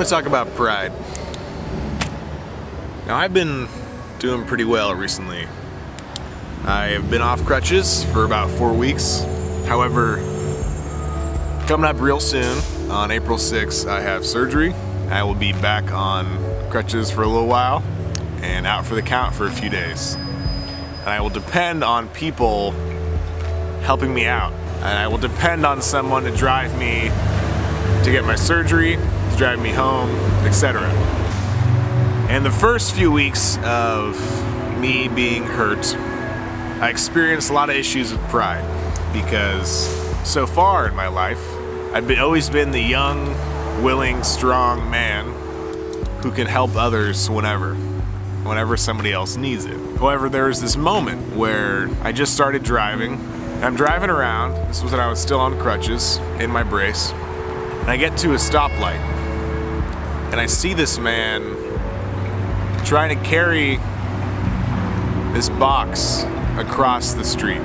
to talk about pride. Now, I've been doing pretty well recently. I have been off crutches for about 4 weeks. However, coming up real soon, on April 6th, I have surgery. I will be back on crutches for a little while and out for the count for a few days. And I will depend on people helping me out. And I will depend on someone to drive me to get my surgery, to drive me home, etc. And the first few weeks of me being hurt, I experienced a lot of issues with pride because so far in my life, I've always been the young, willing, strong man who can help others whenever somebody else needs it. However, there was this moment where I just started driving. I'm driving around, this was when I was still on crutches, in my brace, and I get to a stoplight, and I see this man trying to carry this box across the street.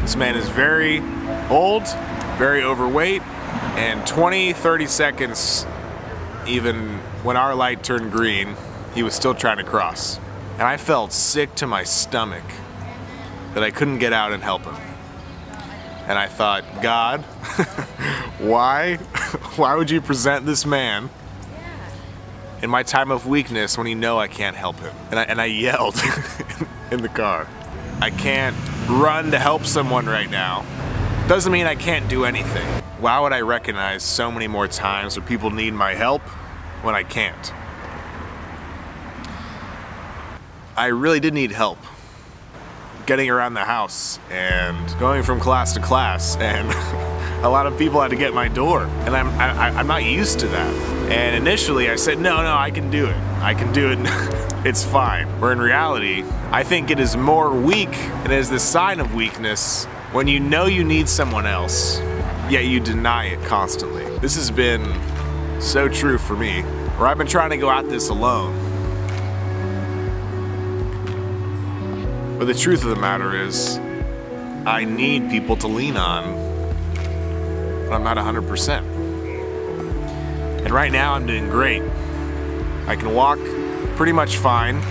This man is very old, very overweight, and 20, 30 seconds, even when our light turned green, he was still trying to cross. And I felt sick to my stomach that I couldn't get out and help him. And I thought, God, why would you present this man in my time of weakness when you know I can't help him? And I yelled in the car. I can't run to help someone right now. Doesn't mean I can't do anything. Why would I recognize so many more times where people need my help when I can't? I really did need help getting around the house and going from class to class, and a lot of people had to get my door, and I'm not used to that. And initially I said, no, I can do it. I can do it. It's fine. Where in reality, I think it is more weak, and it is the sign of weakness when you know you need someone else, yet you deny it constantly. This has been so true for me, where I've been trying to go at this alone. But the truth of the matter is, I need people to lean on, but I'm not 100%. And right now I'm doing great. I can walk pretty much fine.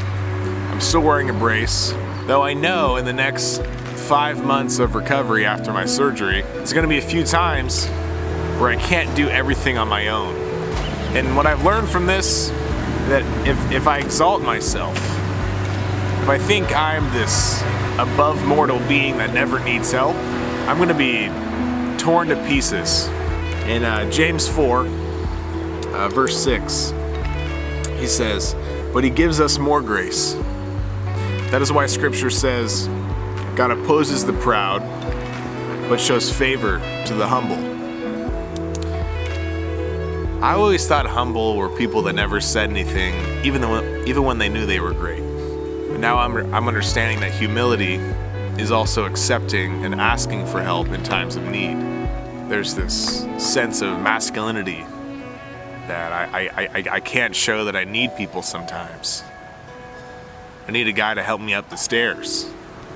I'm still wearing a brace, though I know in the next 5 months of recovery after my surgery, there's gonna be a few times where I can't do everything on my own. And what I've learned from this, that if I exalt myself, if I think I'm this above mortal being that never needs help, I'm gonna be torn to pieces. In James 4, verse 6, he says, "But he gives us more grace." That is why scripture says, God opposes the proud, but shows favor to the humble. I always thought humble were people that never said anything, even when they knew they were great. But now I'm understanding that humility is also accepting and asking for help in times of need. There's this sense of masculinity that I can't show that I need people sometimes. I need a guy to help me up the stairs.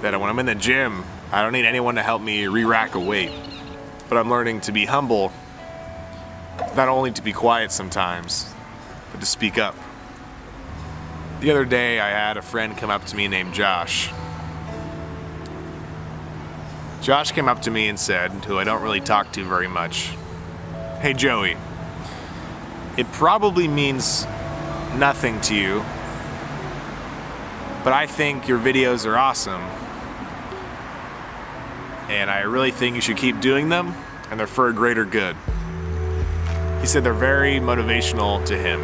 That when I'm in the gym, I don't need anyone to help me re-rack a weight. But I'm learning to be humble, not only to be quiet sometimes, but to speak up. The other day, I had a friend come up to me named Josh. Josh came up to me and said, who I don't really talk to very much, "Hey Joey, it probably means nothing to you, but I think your videos are awesome. And I really think you should keep doing them, and they're for a greater good." He said they're very motivational to him,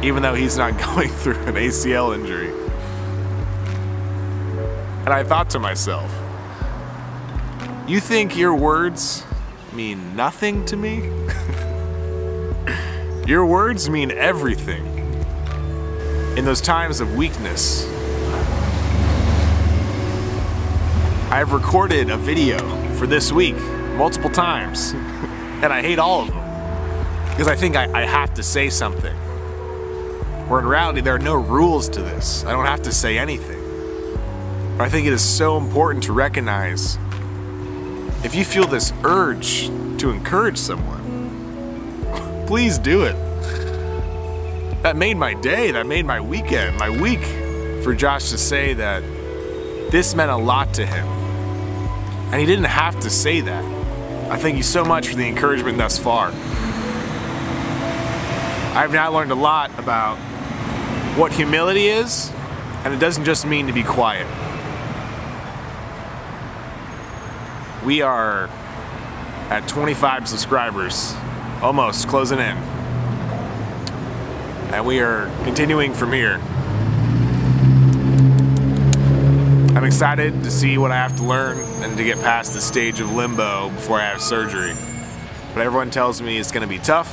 even though he's not going through an ACL injury. And I thought to myself, you think your words mean nothing to me? Your words mean everything. In those times of weakness, I've recorded a video for this week multiple times, and I hate all of them because I think I have to say something. Where in reality, there are no rules to this. I don't have to say anything. But I think it is so important to recognize if you feel this urge to encourage someone, please do it. That made my day, that made my weekend, my week, for Josh to say that this meant a lot to him. And he didn't have to say that. I thank you so much for the encouragement thus far. I've now learned a lot about what humility is, and it doesn't just mean to be quiet. We are at 25 subscribers, almost closing in. And we are continuing from here. I'm excited to see what I have to learn and to get past the stage of limbo before I have surgery. But everyone tells me it's gonna be tough,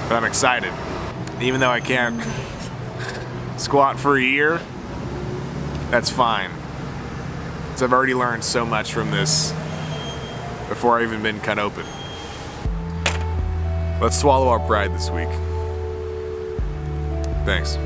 but I'm excited. Even though I can't squat for a year, that's fine. Because I've already learned so much from this before I've even been cut open. Let's swallow our pride this week. Thanks.